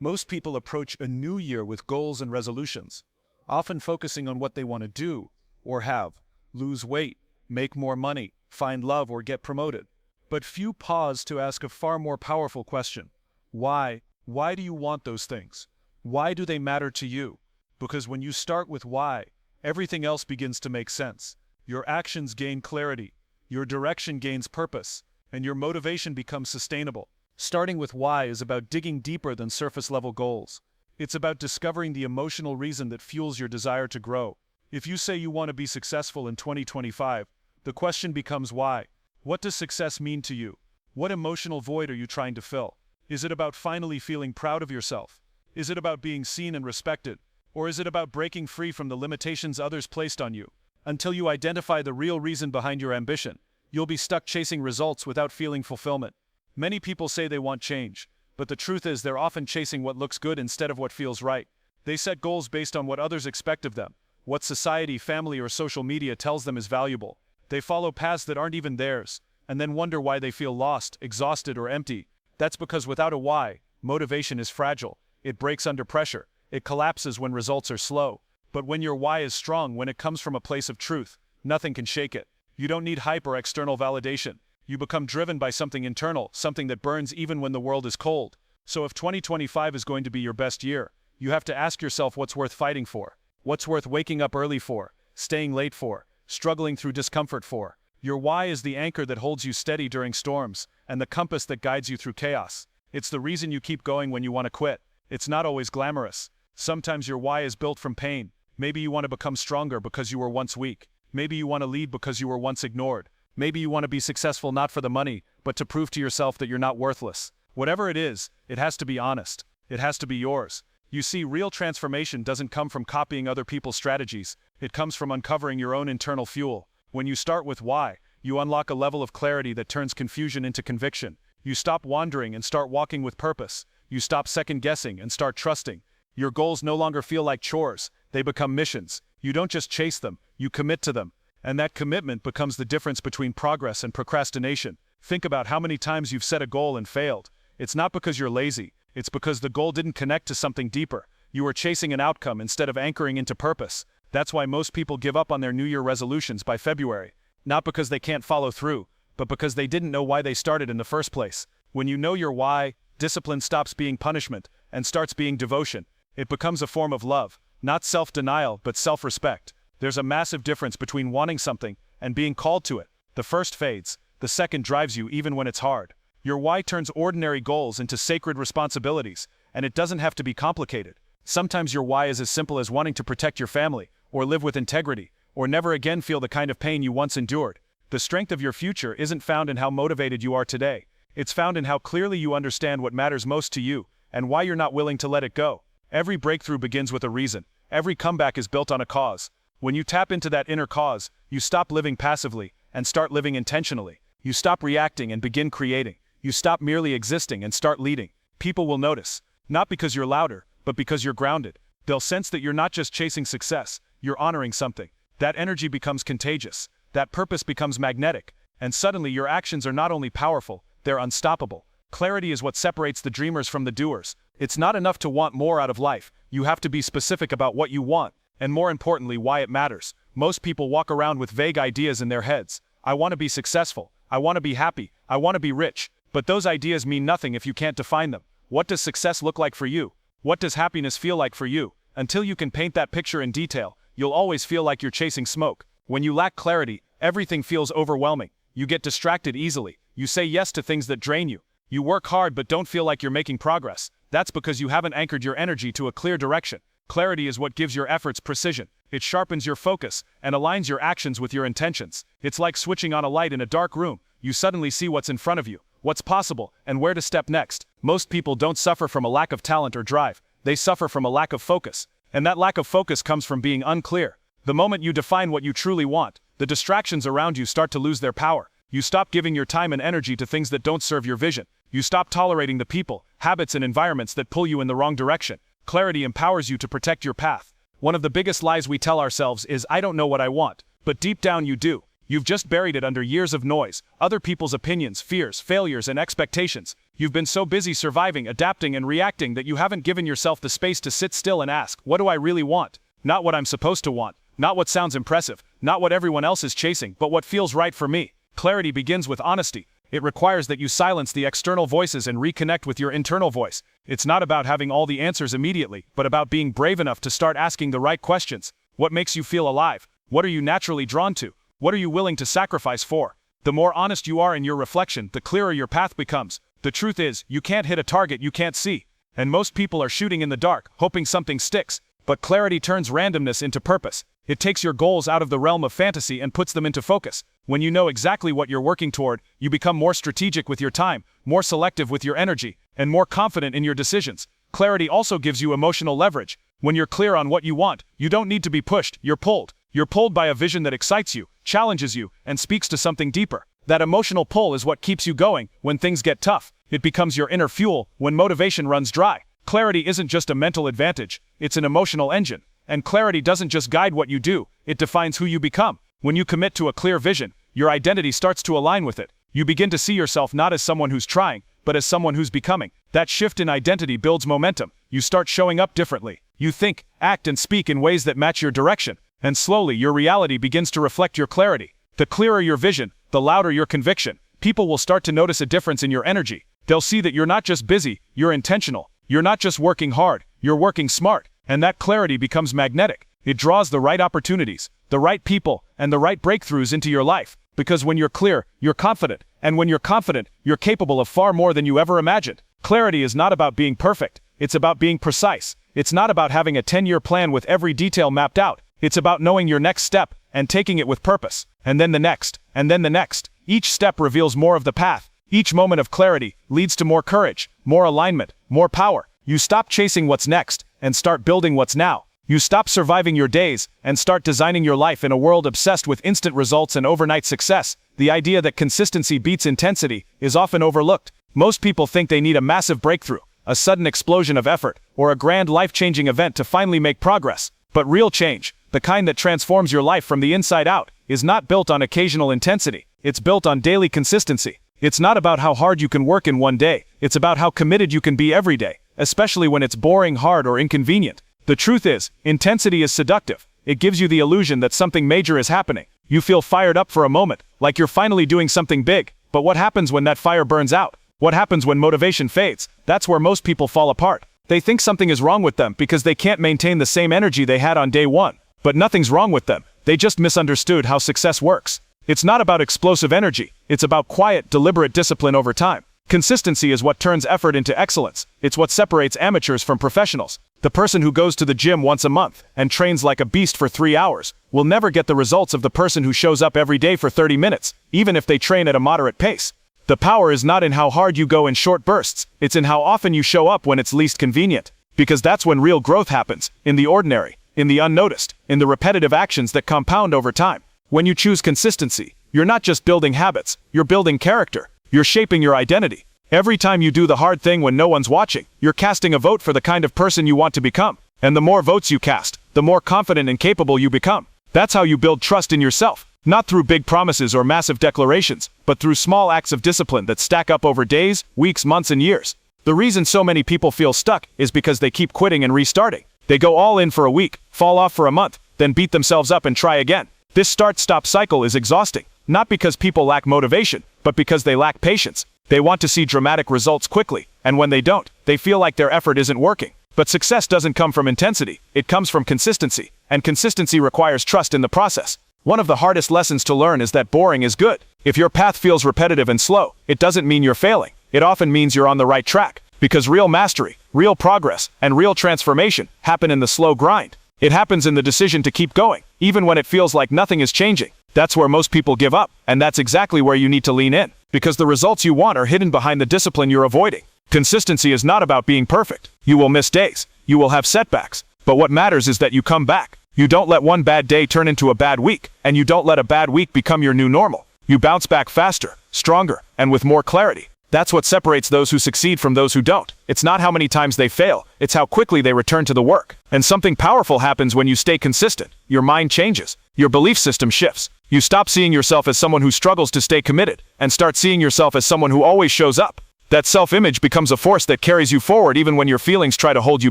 Most people approach a new year with goals and resolutions, often focusing on what they want to do or have: lose weight, make more money, find love, or get promoted. But few pause to ask a far more powerful question. Why? Why do you want those things? Why do they matter to you? Because when you start with why, everything else begins to make sense. Your actions gain clarity, your direction gains purpose, and your motivation becomes sustainable. Starting with why is about digging deeper than surface-level goals. It's about discovering the emotional reason that fuels your desire to grow. If you say you want to be successful in 2025, the question becomes why. What does success mean to you? What emotional void are you trying to fill? Is it about finally feeling proud of yourself? Is it about being seen and respected? Or is it about breaking free from the limitations others placed on you? Until you identify the real reason behind your ambition, you'll be stuck chasing results without feeling fulfillment. Many people say they want change, but the truth is they're often chasing what looks good instead of what feels right. They set goals based on what others expect of them, what society, family, or social media tells them is valuable. They follow paths that aren't even theirs, and then wonder why they feel lost, exhausted, or empty. That's because without a why, motivation is fragile. It breaks under pressure. It collapses when results are slow. But when your why is strong, when it comes from a place of truth, nothing can shake it. You don't need hype or external validation. You become driven by something internal, something that burns even when the world is cold. So if 2025 is going to be your best year, you have to ask yourself what's worth fighting for. What's worth waking up early for, staying late for, struggling through discomfort for. Your why is the anchor that holds you steady during storms, and the compass that guides you through chaos. It's the reason you keep going when you want to quit. It's not always glamorous. Sometimes your why is built from pain. Maybe you want to become stronger because you were once weak. Maybe you want to lead because you were once ignored. Maybe you want to be successful not for the money, but to prove to yourself that you're not worthless. Whatever it is, it has to be honest. It has to be yours. You see, real transformation doesn't come from copying other people's strategies. It comes from uncovering your own internal fuel. When you start with why, you unlock a level of clarity that turns confusion into conviction. You stop wandering and start walking with purpose. You stop second-guessing and start trusting. Your goals no longer feel like chores. They become missions. You don't just chase them, you commit to them. And that commitment becomes the difference between progress and procrastination. Think about how many times you've set a goal and failed. It's not because you're lazy. It's because the goal didn't connect to something deeper. You were chasing an outcome instead of anchoring into purpose. That's why most people give up on their New Year resolutions by February. Not because they can't follow through, but because they didn't know why they started in the first place. When you know your why, discipline stops being punishment and starts being devotion. It becomes a form of love, not self-denial, but self-respect. There's a massive difference between wanting something and being called to it. The first fades, the second drives you even when it's hard. Your why turns ordinary goals into sacred responsibilities, and it doesn't have to be complicated. Sometimes your why is as simple as wanting to protect your family, or live with integrity, or never again feel the kind of pain you once endured. The strength of your future isn't found in how motivated you are today. It's found in how clearly you understand what matters most to you, and why you're not willing to let it go. Every breakthrough begins with a reason. Every comeback is built on a cause. When you tap into that inner cause, you stop living passively and start living intentionally. You stop reacting and begin creating. You stop merely existing and start leading. People will notice, not because you're louder, but because you're grounded. They'll sense that you're not just chasing success, you're honoring something. That energy becomes contagious. That purpose becomes magnetic. And suddenly your actions are not only powerful, they're unstoppable. Clarity is what separates the dreamers from the doers. It's not enough to want more out of life. You have to be specific about what you want, and more importantly, why it matters. Most people walk around with vague ideas in their heads. I want to be successful. I want to be happy. I want to be rich. But those ideas mean nothing if you can't define them. What does success look like for you? What does happiness feel like for you? Until you can paint that picture in detail, you'll always feel like you're chasing smoke. When you lack clarity, everything feels overwhelming. You get distracted easily. You say yes to things that drain you. You work hard but don't feel like you're making progress. That's because you haven't anchored your energy to a clear direction. Clarity is what gives your efforts precision. It sharpens your focus and aligns your actions with your intentions. It's like switching on a light in a dark room. You suddenly see what's in front of you, what's possible, and where to step next. Most people don't suffer from a lack of talent or drive. They suffer from a lack of focus. And that lack of focus comes from being unclear. The moment you define what you truly want, the distractions around you start to lose their power. You stop giving your time and energy to things that don't serve your vision. You stop tolerating the people, habits, and environments that pull you in the wrong direction. Clarity empowers you to protect your path. One of the biggest lies we tell ourselves is, I don't know what I want. But deep down you do. You've just buried it under years of noise, other people's opinions, fears, failures, and expectations. You've been so busy surviving, adapting, and reacting that you haven't given yourself the space to sit still and ask, what do I really want? Not what I'm supposed to want, not what sounds impressive, not what everyone else is chasing, but what feels right for me. Clarity begins with honesty. It requires that you silence the external voices and reconnect with your internal voice. It's not about having all the answers immediately, but about being brave enough to start asking the right questions. What makes you feel alive? What are you naturally drawn to? What are you willing to sacrifice for? The more honest you are in your reflection, the clearer your path becomes. The truth is, you can't hit a target you can't see. And most people are shooting in the dark, hoping something sticks. But clarity turns randomness into purpose. It takes your goals out of the realm of fantasy and puts them into focus. When you know exactly what you're working toward, you become more strategic with your time, more selective with your energy, and more confident in your decisions. Clarity also gives you emotional leverage. When you're clear on what you want, you don't need to be pushed, you're pulled. You're pulled by a vision that excites you, challenges you, and speaks to something deeper. That emotional pull is what keeps you going when things get tough. It becomes your inner fuel when motivation runs dry. Clarity isn't just a mental advantage, it's an emotional engine. And clarity doesn't just guide what you do, it defines who you become. When you commit to a clear vision, your identity starts to align with it. You begin to see yourself not as someone who's trying, but as someone who's becoming. That shift in identity builds momentum. You start showing up differently. You think, act, and speak in ways that match your direction. And slowly, your reality begins to reflect your clarity. The clearer your vision, the louder your conviction. People will start to notice a difference in your energy. They'll see that you're not just busy, you're intentional. You're not just working hard, you're working smart. And that clarity becomes magnetic. It draws the right opportunities, the right people, and the right breakthroughs into your life. Because when you're clear, you're confident. And when you're confident, you're capable of far more than you ever imagined. Clarity is not about being perfect. It's about being precise. It's not about having a 10-year plan with every detail mapped out. It's about knowing your next step and taking it with purpose. And then the next, and then the next. Each step reveals more of the path. Each moment of clarity leads to more courage, more alignment, more power. You stop chasing what's next and start building what's now. You stop surviving your days and start designing your life in a world obsessed with instant results and overnight success. The idea that consistency beats intensity is often overlooked. Most people think they need a massive breakthrough, a sudden explosion of effort, or a grand life-changing event to finally make progress. But real change, the kind that transforms your life from the inside out, is not built on occasional intensity. It's built on daily consistency. It's not about how hard you can work in one day. It's about how committed you can be every day, especially when it's boring, hard, or inconvenient. The truth is, intensity is seductive. It gives you the illusion that something major is happening. You feel fired up for a moment, like you're finally doing something big. But what happens when that fire burns out? What happens when motivation fades? That's where most people fall apart. They think something is wrong with them because they can't maintain the same energy they had on day one. But nothing's wrong with them. They just misunderstood how success works. It's not about explosive energy. It's about quiet, deliberate discipline over time. Consistency is what turns effort into excellence. It's what separates amateurs from professionals. The person who goes to the gym once a month and trains like a beast for 3 hours will never get the results of the person who shows up every day for 30 minutes, even if they train at a moderate pace. The power is not in how hard you go in short bursts. It's in how often you show up when it's least convenient. Because that's when real growth happens, in the ordinary, in the unnoticed, in the repetitive actions that compound over time. When you choose consistency, you're not just building habits, you're building character. You're shaping your identity. Every time you do the hard thing when no one's watching, you're casting a vote for the kind of person you want to become. And the more votes you cast, the more confident and capable you become. That's how you build trust in yourself. Not through big promises or massive declarations, but through small acts of discipline that stack up over days, weeks, months, and years. The reason so many people feel stuck is because they keep quitting and restarting. They go all in for a week, fall off for a month, then beat themselves up and try again. This start-stop cycle is exhausting. Not because people lack motivation, but because they lack patience. They want to see dramatic results quickly, and when they don't, they feel like their effort isn't working. But success doesn't come from intensity, it comes from consistency, and consistency requires trust in the process. One of the hardest lessons to learn is that boring is good. If your path feels repetitive and slow, it doesn't mean you're failing. It often means you're on the right track, because real mastery, real progress, and real transformation happen in the slow grind. It happens in the decision to keep going, even when it feels like nothing is changing. That's where most people give up, and that's exactly where you need to lean in, because the results you want are hidden behind the discipline you're avoiding. Consistency is not about being perfect. You will miss days. You will have setbacks. But what matters is that you come back. You don't let one bad day turn into a bad week, and you don't let a bad week become your new normal. You bounce back faster, stronger, and with more clarity. That's what separates those who succeed from those who don't. It's not how many times they fail, it's how quickly they return to the work. And something powerful happens when you stay consistent. Your mind changes. Your belief system shifts. You stop seeing yourself as someone who struggles to stay committed, and start seeing yourself as someone who always shows up. That self-image becomes a force that carries you forward even when your feelings try to hold you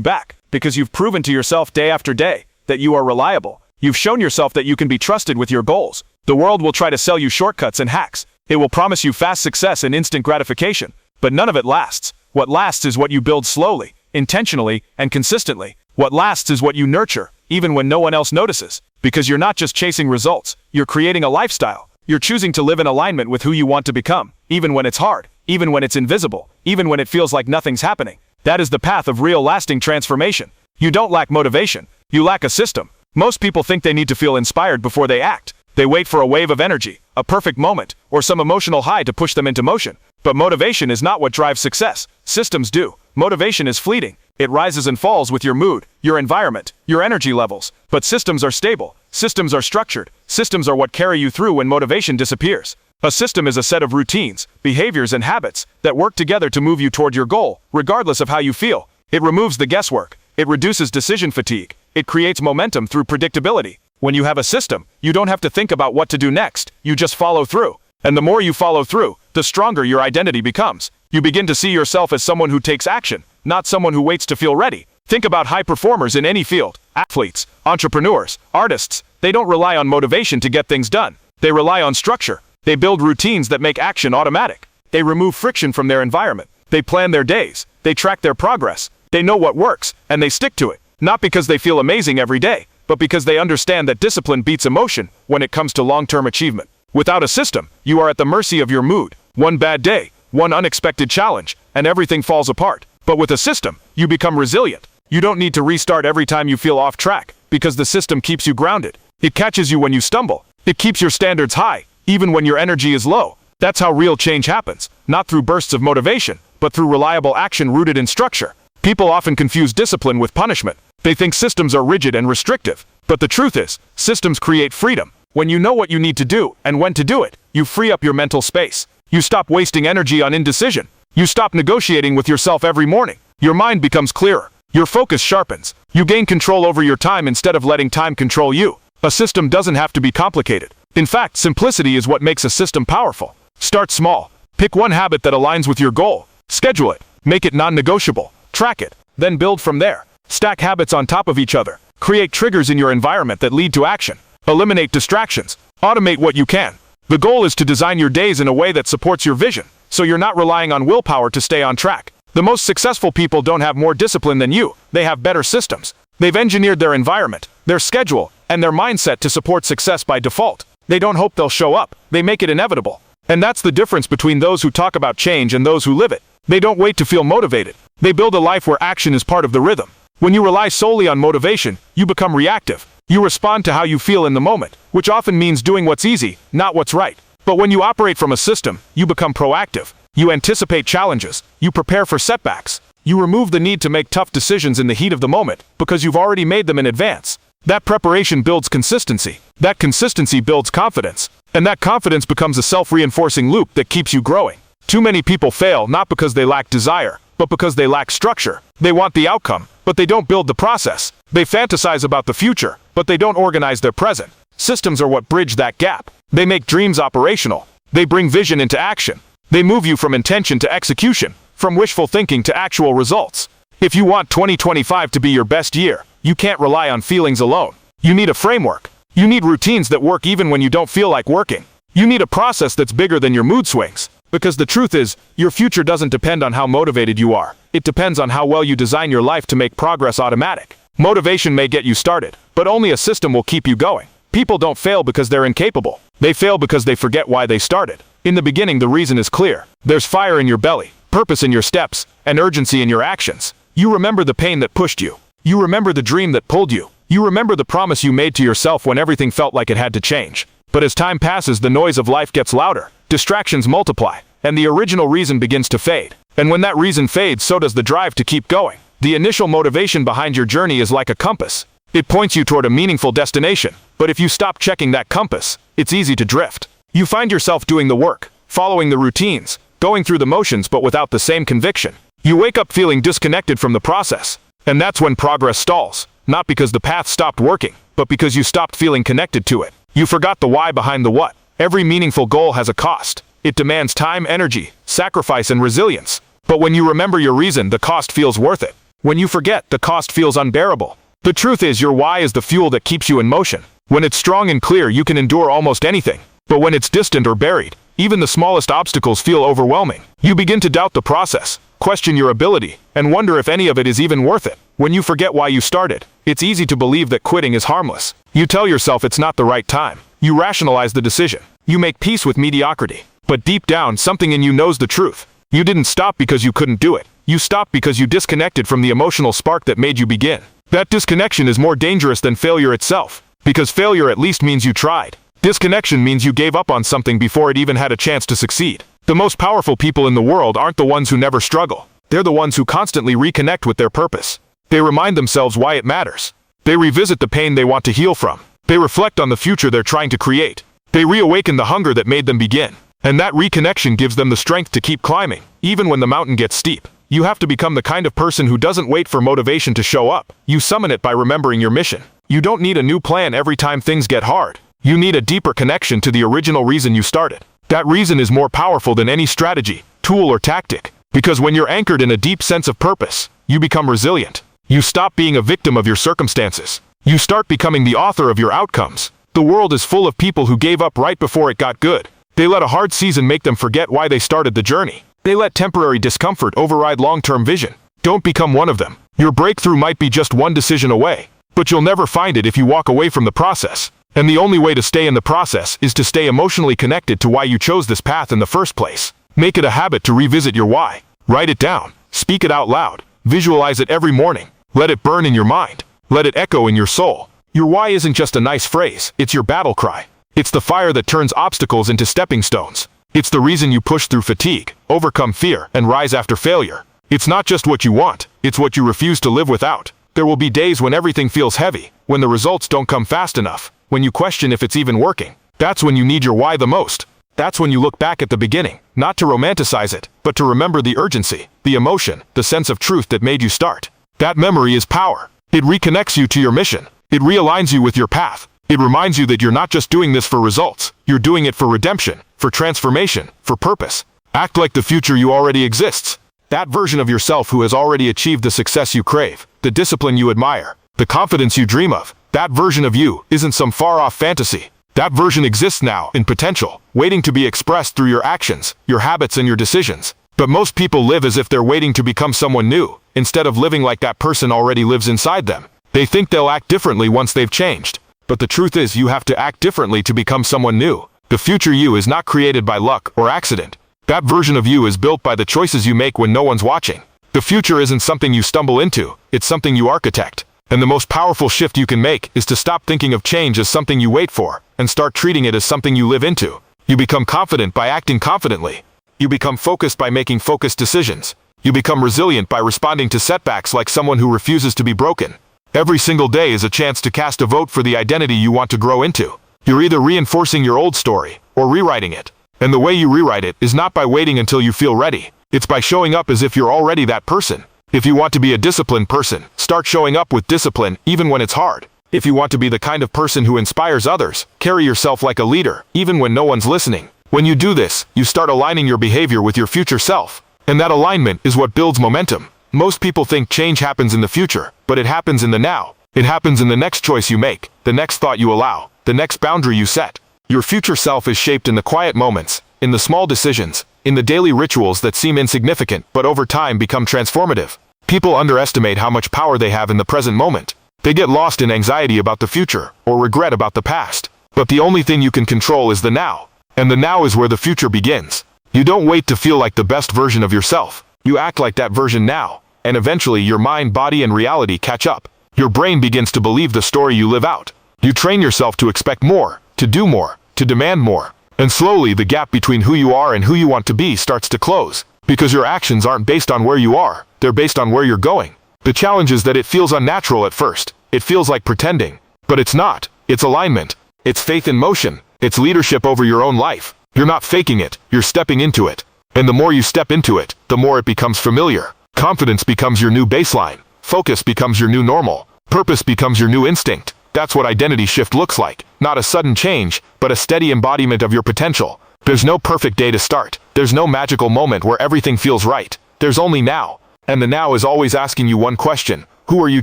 back, because you've proven to yourself day after day that you are reliable. You've shown yourself that you can be trusted with your goals. The world will try to sell you shortcuts and hacks. It will promise you fast success and instant gratification, but none of it lasts. What lasts is what you build slowly, intentionally, and consistently. What lasts is what you nurture, even when no one else notices. Because you're not just chasing results, you're creating a lifestyle. You're choosing to live in alignment with who you want to become, even when it's hard, even when it's invisible, even when it feels like nothing's happening. That is the path of real lasting transformation. You don't lack motivation, you lack a system. Most people think they need to feel inspired before they act. They wait for a wave of energy, a perfect moment, or some emotional high to push them into motion. But motivation is not what drives success. Systems do. Motivation is fleeting. It rises and falls with your mood, your environment, your energy levels. But systems are stable. Systems are structured. Systems are what carry you through when motivation disappears. A system is a set of routines, behaviors, and habits that work together to move you toward your goal, regardless of how you feel. It removes the guesswork. It reduces decision fatigue. It creates momentum through predictability. When you have a system, you don't have to think about what to do next. You just follow through. And the more you follow through, the stronger your identity becomes. You begin to see yourself as someone who takes action, not someone who waits to feel ready. Think about high performers in any field. Athletes, entrepreneurs, artists. They don't rely on motivation to get things done. They rely on structure. They build routines that make action automatic. They remove friction from their environment. They plan their days. They track their progress. They know what works, and they stick to it. Not because they feel amazing every day, but because they understand that discipline beats emotion when it comes to long-term achievement. Without a system, you are at the mercy of your mood. One bad day, one unexpected challenge, and everything falls apart. But with a system, you become resilient. You don't need to restart every time you feel off track, because the system keeps you grounded. It catches you when you stumble. It keeps your standards high, even when your energy is low. That's how real change happens, not through bursts of motivation, but through reliable action rooted in structure. People often confuse discipline with punishment. They think systems are rigid and restrictive. But the truth is, systems create freedom. When you know what you need to do and when to do it, you free up your mental space. You stop wasting energy on indecision. You stop negotiating with yourself every morning. Your mind becomes clearer. Your focus sharpens. You gain control over your time instead of letting time control you. A system doesn't have to be complicated. In fact, simplicity is what makes a system powerful. Start small. Pick one habit that aligns with your goal. Schedule it. Make it non-negotiable. Track it. Then build from there. Stack habits on top of each other. Create triggers in your environment that lead to action. Eliminate distractions. Automate what you can. The goal is to design your days in a way that supports your vision, so you're not relying on willpower to stay on track. The most successful people don't have more discipline than you. They have better systems. They've engineered their environment, their schedule, and their mindset to support success by default. They don't hope they'll show up. They make it inevitable. And that's the difference between those who talk about change and those who live it. They don't wait to feel motivated. They build a life where action is part of the rhythm. When you rely solely on motivation, you become reactive. You respond to how you feel in the moment, which often means doing what's easy, not what's right. But when you operate from a system, you become proactive. You anticipate challenges. You prepare for setbacks. You remove the need to make tough decisions in the heat of the moment, because you've already made them in advance. That preparation builds consistency. That consistency builds confidence. And that confidence becomes a self-reinforcing loop that keeps you growing. Too many people fail not because they lack desire, but because they lack structure. They want the outcome, but they don't build the process. They fantasize about the future, but they don't organize their present. Systems are what bridge that gap. They make dreams operational. They bring vision into action. They move you from intention to execution, from wishful thinking to actual results. If you want 2025 to be your best year, you can't rely on feelings alone. You need a framework. You need routines that work even when you don't feel like working. You need a process that's bigger than your mood swings. Because the truth is, your future doesn't depend on how motivated you are. It depends on how well you design your life to make progress automatic. Motivation may get you started, but only a system will keep you going. People don't fail because they're incapable. They fail because they forget why they started. In the beginning, the reason is clear. There's fire in your belly, purpose in your steps, and urgency in your actions. You remember the pain that pushed you. You remember the dream that pulled you. You remember the promise you made to yourself when everything felt like it had to change. But as time passes, the noise of life gets louder. Distractions multiply, and the original reason begins to fade. And when that reason fades, so does the drive to keep going. The initial motivation behind your journey is like a compass. It points you toward a meaningful destination. But if you stop checking that compass, it's easy to drift. You find yourself doing the work, following the routines, going through the motions but without the same conviction. You wake up feeling disconnected from the process. And that's when progress stalls. Not because the path stopped working, but because you stopped feeling connected to it. You forgot the why behind the what. Every meaningful goal has a cost. It demands time, energy, sacrifice, and resilience. But when you remember your reason, the cost feels worth it. When you forget, the cost feels unbearable. The truth is, your why is the fuel that keeps you in motion. When it's strong and clear, you can endure almost anything. But when it's distant or buried, even the smallest obstacles feel overwhelming. You begin to doubt the process, question your ability, and wonder if any of it is even worth it. When you forget why you started, it's easy to believe that quitting is harmless. You tell yourself it's not the right time. You rationalize the decision. You make peace with mediocrity. But deep down, something in you knows the truth. You didn't stop because you couldn't do it. You stopped because you disconnected from the emotional spark that made you begin. That disconnection is more dangerous than failure itself, because failure at least means you tried. Disconnection means you gave up on something before it even had a chance to succeed. The most powerful people in the world aren't the ones who never struggle. They're the ones who constantly reconnect with their purpose. They remind themselves why it matters. They revisit the pain they want to heal from. They reflect on the future they're trying to create. They reawaken the hunger that made them begin. And that reconnection gives them the strength to keep climbing, even when the mountain gets steep. You have to become the kind of person who doesn't wait for motivation to show up. You summon it by remembering your mission. You don't need a new plan every time things get hard. You need a deeper connection to the original reason you started. That reason is more powerful than any strategy, tool, or tactic. Because when you're anchored in a deep sense of purpose, you become resilient. You stop being a victim of your circumstances. You start becoming the author of your outcomes. The world is full of people who gave up right before it got good. They let a hard season make them forget why they started the journey. They let temporary discomfort override long-term vision. Don't become one of them. Your breakthrough might be just one decision away, but you'll never find it if you walk away from the process. And the only way to stay in the process is to stay emotionally connected to why you chose this path in the first place. Make it a habit to revisit your why. Write it down. Speak it out loud. Visualize it every morning. Let it burn in your mind. Let it echo in your soul. Your why isn't just a nice phrase, it's your battle cry. It's the fire that turns obstacles into stepping stones. It's the reason you push through fatigue, overcome fear, and rise after failure. It's not just what you want, it's what you refuse to live without. There will be days when everything feels heavy, when the results don't come fast enough, when you question if it's even working. That's when you need your why the most. That's when you look back at the beginning, not to romanticize it, but to remember the urgency, the emotion, the sense of truth that made you start. That memory is power. It reconnects you to your mission. It realigns you with your path. It reminds you that you're not just doing this for results. You're doing it for redemption, for transformation, for purpose. Act like the future you already exists. That version of yourself who has already achieved the success you crave, the discipline you admire, the confidence you dream of. That version of you isn't some far-off fantasy. That version exists now, in potential, waiting to be expressed through your actions, your habits, and your decisions. But most people live as if they're waiting to become someone new, instead of living like that person already lives inside them. They think they'll act differently once they've changed. But the truth is, you have to act differently to become someone new. The future you is not created by luck or accident. That version of you is built by the choices you make when no one's watching. The future isn't something you stumble into, it's something you architect. And the most powerful shift you can make is to stop thinking of change as something you wait for, and start treating it as something you live into. You become confident by acting confidently. You become focused by making focused decisions. You become resilient by responding to setbacks like someone who refuses to be broken. Every single day is a chance to cast a vote for the identity you want to grow into. You're either reinforcing your old story, or rewriting it. And the way you rewrite it is not by waiting until you feel ready. It's by showing up as if you're already that person. If you want to be a disciplined person, start showing up with discipline, even when it's hard. If you want to be the kind of person who inspires others, carry yourself like a leader, even when no one's listening. When you do this, you start aligning your behavior with your future self. And that alignment is what builds momentum. Most people think change happens in the future, but it happens in the now. It happens in the next choice you make, the next thought you allow, the next boundary you set. Your future self is shaped in the quiet moments, in the small decisions, in the daily rituals that seem insignificant but over time become transformative. People underestimate how much power they have in the present moment. They get lost in anxiety about the future, or regret about the past. But the only thing you can control is the now. And the now is where the future begins. You don't wait to feel like the best version of yourself. You act like that version now. And eventually your mind, body, and reality catch up. Your brain begins to believe the story you live out. You train yourself to expect more, to do more, to demand more. And slowly the gap between who you are and who you want to be starts to close. Because your actions aren't based on where you are, they're based on where you're going. The challenge is that it feels unnatural at first. It feels like pretending. But it's not. It's alignment. It's faith in motion. It's leadership over your own life. You're not faking it, you're stepping into it. And the more you step into it, the more it becomes familiar. Confidence becomes your new baseline. Focus becomes your new normal. Purpose becomes your new instinct. That's what identity shift looks like. Not a sudden change, but a steady embodiment of your potential. There's no perfect day to start. There's no magical moment where everything feels right. There's only now. And the now is always asking you one question. Who are you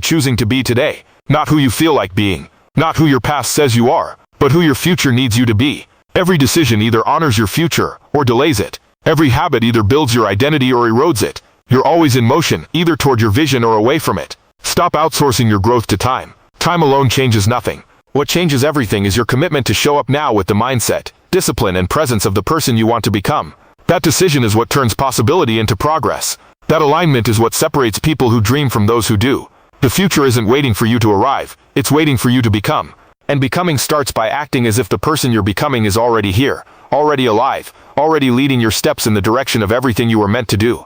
choosing to be today? Not who you feel like being. Not who your past says you are, but who your future needs you to be. Every decision either honors your future or delays it. Every habit either builds your identity or erodes it. You're always in motion, either toward your vision or away from it. Stop outsourcing your growth to time. Time alone changes nothing. What changes everything is your commitment to show up now with the mindset, discipline, and presence of the person you want to become. That decision is what turns possibility into progress. That alignment is what separates people who dream from those who do. The future isn't waiting for you to arrive, it's waiting for you to become. And becoming starts by acting as if the person you're becoming is already here, already alive, already leading your steps in the direction of everything you were meant to do.